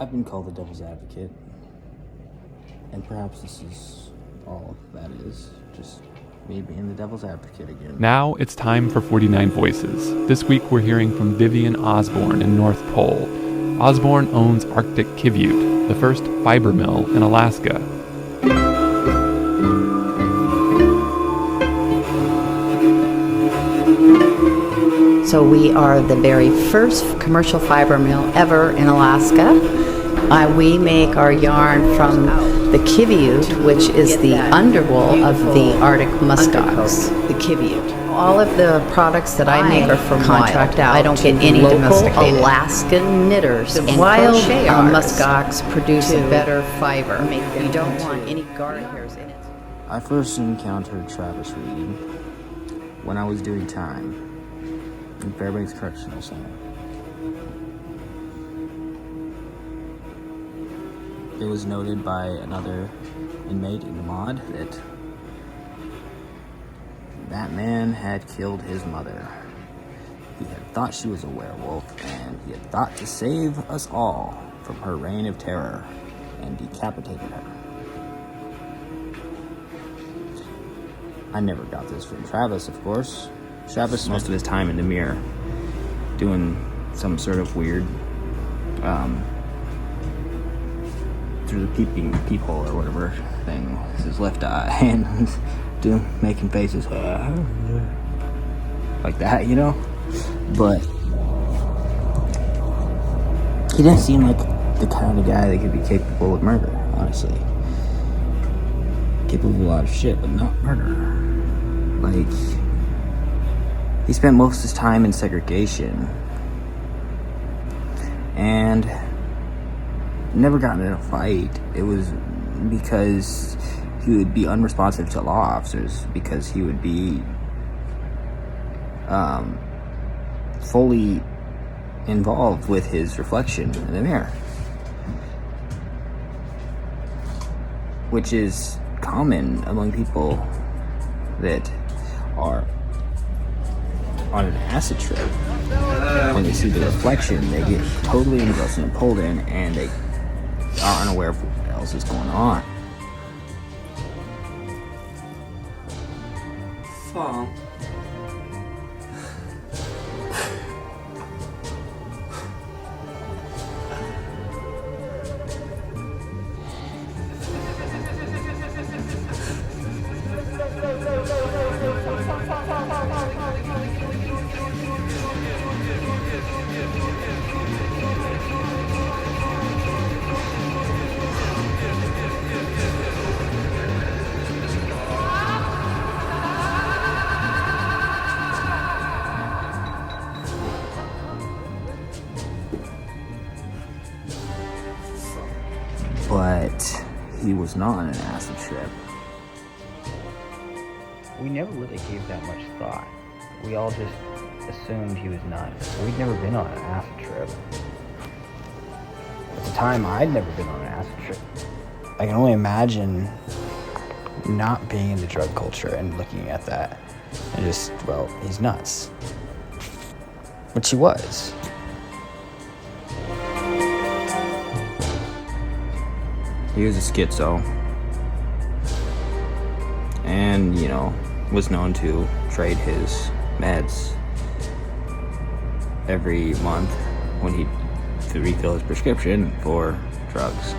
I've been called the devil's advocate, and perhaps this is all that is, just me being the devil's advocate again. Now it's time for 49 Voices. This week we're hearing from Vivian Osborne in North Pole. Osborne owns Arctic Kiviute, the first fiber mill in Alaska. So we are the very first commercial fiber mill ever in Alaska. We make our yarn from the Kiviute, which is the underwool of the Arctic muskox, the Kiviute. All of the products that I make are from contract out. I don't get any domesticated. Alaskan knitters and wild muskox produce a better fiber. You don't want any guard hairs in it. I first encountered Travis Reed when I was doing time in Fairbanks Correctional Center. It was noted by another inmate in the mod that that man had killed his mother. He had thought she was a werewolf, and he had thought to save us all from her reign of terror, and decapitated her. I never got this from Travis, of course. Travis spent most of his time in the mirror doing some sort of weird through the peephole or whatever thing with his left eye and making faces like that, you know? But he didn't seem like the kind of guy that could be capable of murder, honestly. Capable of a lot of shit, but not murder. Like, he spent most of his time in segregation and never got in a fight. It was because he would be unresponsive to law officers, because he would be fully involved with his reflection in the mirror, which is common among people that are on an acid trip. When they see the reflection, they get totally engrossed and pulled in, and they are unaware of what else is going on. Fall. But he was not on an acid trip. We never really gave that much thought. We all just assumed he was nuts. We'd never been on an acid trip. At the time, I'd never been on an acid trip. I can only imagine not being in the drug culture and looking at that and just, well, he's nuts. Which he was. He was a schizo. And, you know, was known to trade his meds every month when he'd refill his prescription for drugs.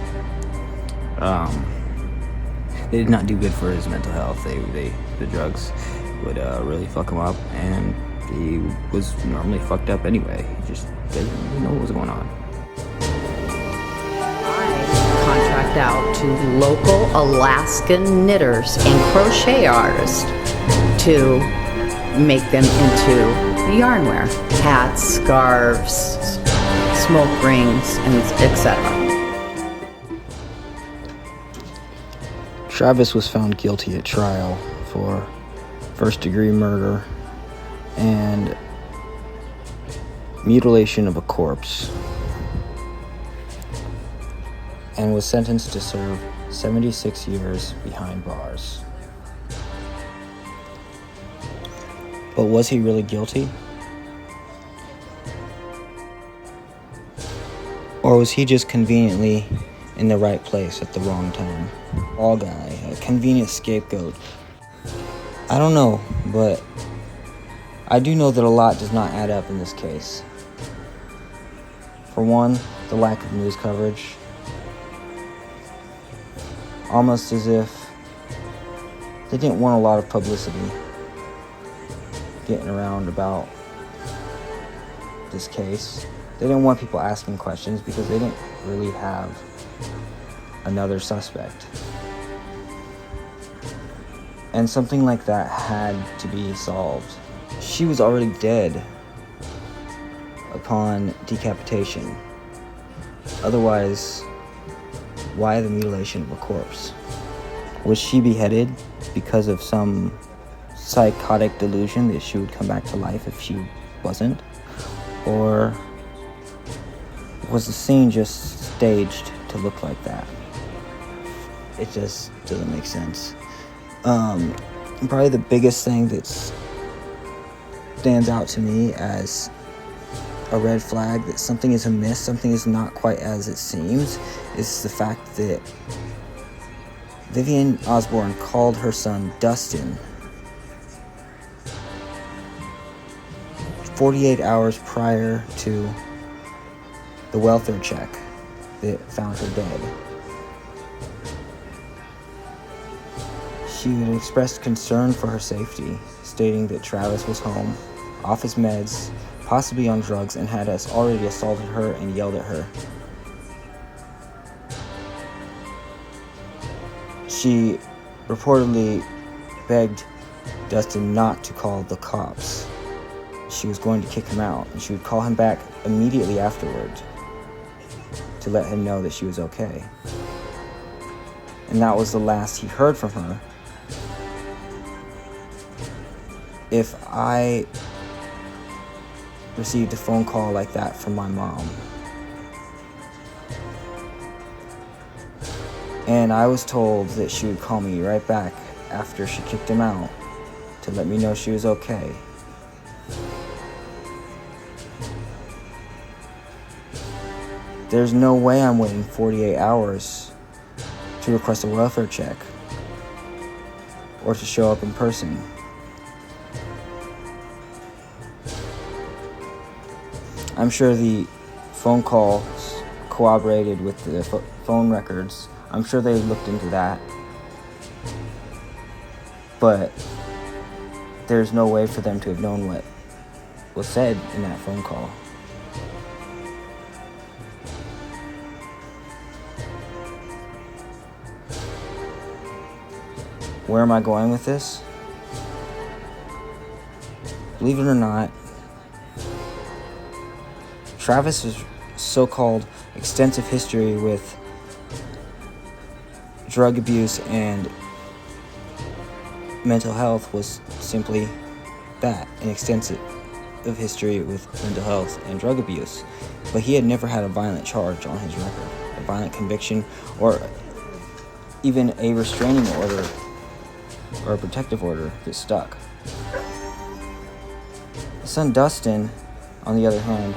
They did not do good for his mental health. The drugs would really fuck him up, and he was normally fucked up anyway. He just didn't know what was going on. Contract out to local Alaskan knitters and crochet artists to make them into yarnware, hats, scarves, smoke rings, and etc. Travis was found guilty at trial for first-degree murder and mutilation of a corpse, and was sentenced to serve 76 years behind bars. But was he really guilty? Or was he just conveniently in the right place at the wrong time? All guy, a convenient scapegoat. I don't know, but I do know that a lot does not add up in this case. For one, the lack of news coverage. Almost as if they didn't want a lot of publicity getting around about this case. They didn't want people asking questions because they didn't really have another suspect. And something like that had to be solved. She was already dead upon decapitation. Otherwise, why the mutilation of a corpse? Was she beheaded because of some psychotic delusion that she would come back to life if she wasn't? Or was the scene just staged to look like that? It just doesn't make sense. Probably the biggest thing that stands out to me as a red flag that something is amiss, something is not quite as it seems, is the fact that Vivian Osborne called her son Dustin 48 hours prior to the welfare check that found her dead. She had expressed concern for her safety, stating that Travis was home, off his meds, possibly on drugs, and had already assaulted her and yelled at her. She reportedly begged Dustin not to call the cops. She was going to kick him out, and she would call him back immediately afterward to let him know that she was okay. And that was the last he heard from her. If I received a phone call like that from my mom, and I was told that she would call me right back after she kicked him out to let me know she was okay, there's no way I'm waiting 48 hours to request a welfare check or to show up in person. I'm sure the phone calls corroborated with the phone records. I'm sure they looked into that. But there's no way for them to have known what was said in that phone call. Where am I going with this? Believe it or not, Travis's so-called extensive history with drug abuse and mental health was simply that, an extensive history with mental health and drug abuse. But he had never had a violent charge on his record, a violent conviction, or even a restraining order or a protective order that stuck. His son Dustin, on the other hand,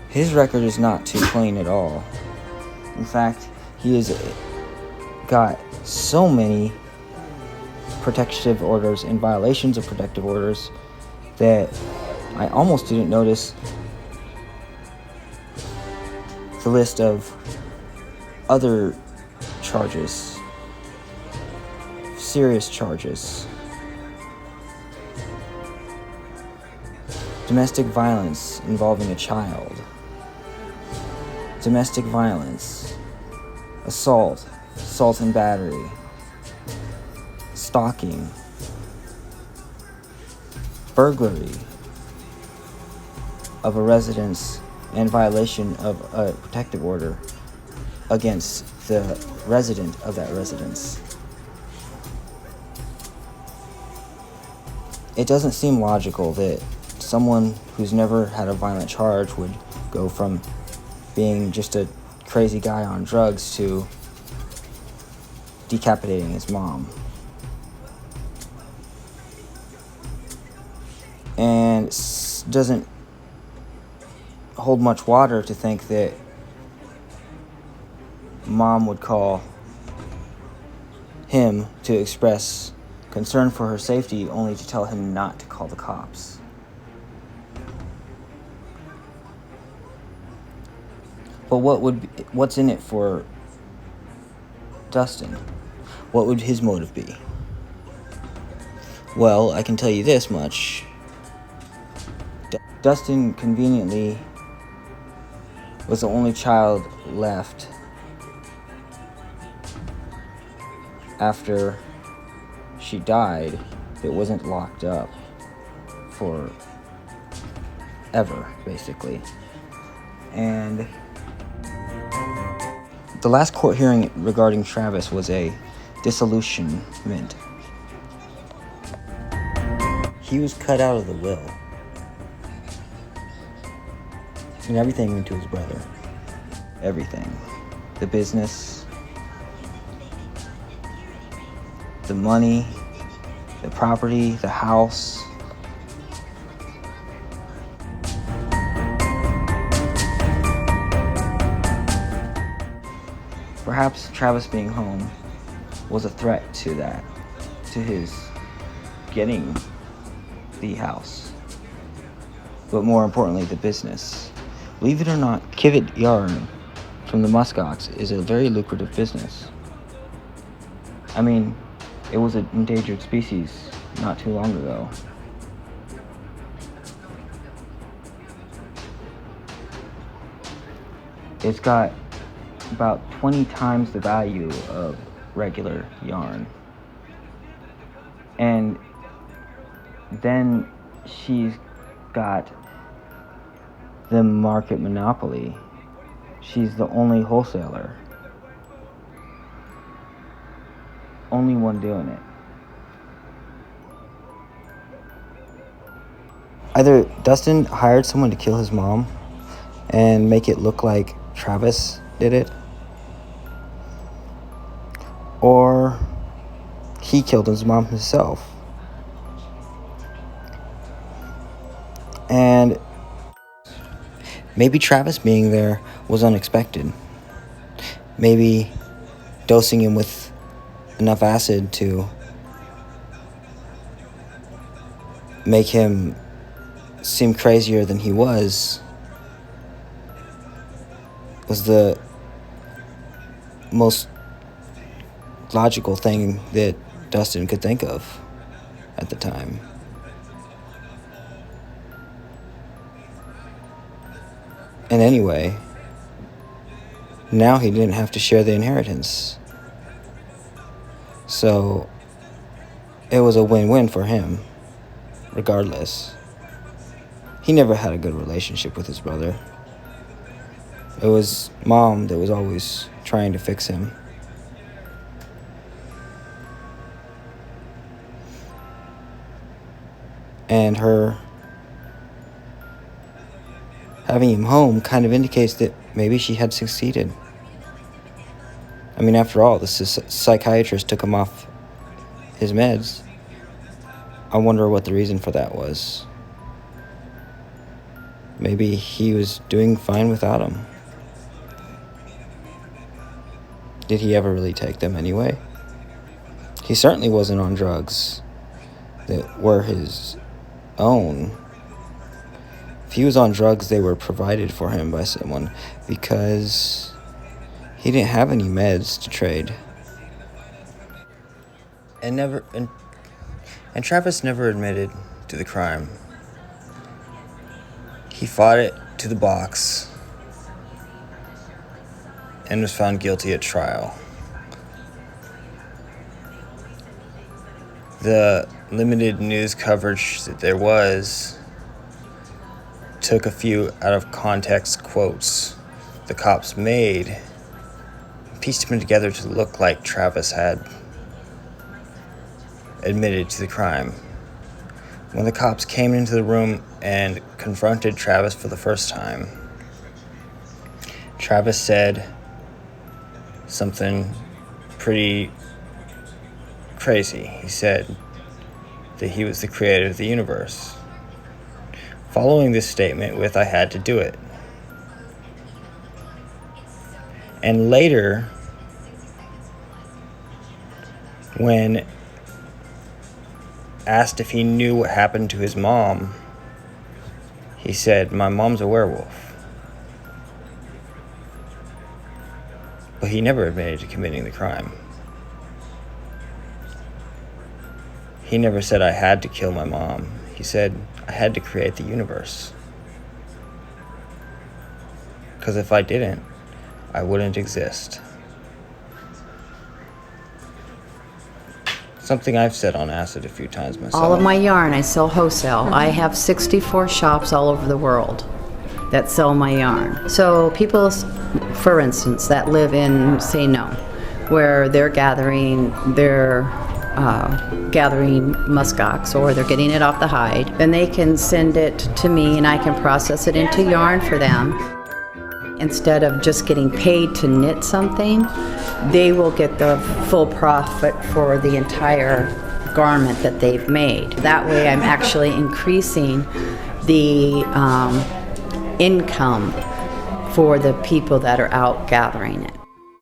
his record is not too clean at all. In fact, he has got so many protective orders and violations of protective orders that I almost didn't notice the list of other charges, serious charges. Domestic violence involving a child. Domestic violence, assault and battery, stalking, burglary of a residence, and violation of a protective order against the resident of that residence. It doesn't seem logical that someone who's never had a violent charge would go from being just a crazy guy on drugs to decapitating his mom. And doesn't hold much water to think that Mom would call him to express concern for her safety, only to tell him not to call the cops. But what's in it for Dustin? What would his motive be? Well, I can tell you this much. Dustin conveniently was the only child left after she died that wasn't locked up for ever, basically. And the last court hearing regarding Travis was a disillusionment. He was cut out of the will. And everything went to his brother. Everything. The business, the money, the property, the house. Perhaps Travis being home was a threat to that, to his getting the house. But more importantly, the business. Believe it or not, Kivett yarn from the muskox is a very lucrative business. I mean, it was an endangered species not too long ago. It's got about 20 times the value of regular yarn. And then she's got the market monopoly. She's the only wholesaler. Only one doing it. Either Dustin hired someone to kill his mom and make it look like Travis did it, or he killed his mom himself. And maybe Travis being there was unexpected. Maybe dosing him with enough acid to make him seem crazier than he was the most logical thing that Dustin could think of at the time. And anyway, now he didn't have to share the inheritance. So it was a win-win for him, regardless. He never had a good relationship with his brother. It was Mom that was always trying to fix him. And her having him home kind of indicates that maybe she had succeeded. I mean, after all, the psychiatrist took him off his meds. I wonder what the reason for that was. Maybe he was doing fine without him. Did he ever really take them anyway? He certainly wasn't on drugs that were his own. If he was on drugs, they were provided for him by someone, because he didn't have any meds to trade. And Travis never admitted to the crime. He fought it to the box and was found guilty at trial. The limited news coverage that there was took a few out of context quotes the cops made and pieced them together to look like Travis had admitted to the crime. When the cops came into the room and confronted Travis for the first time, Travis said something pretty crazy. He said that he was the creator of the universe, following this statement with, "I had to do it." And later, when asked if he knew what happened to his mom, he said, "My mom's a werewolf." But he never admitted to committing the crime. He never said, "I had to kill my mom." He said, "I had to create the universe. Because if I didn't, I wouldn't exist." Something I've said on acid a few times myself. All of my yarn I sell wholesale. I have 64 shops all over the world that sell my yarn. So people, for instance, that live in, say, Nome, where they're gathering muskox, or they're getting it off the hide, then they can send it to me and I can process it into yarn for them. Instead of just getting paid to knit something, they will get the full profit for the entire garment that they've made. That way I'm actually increasing the income for the people that are out gathering it.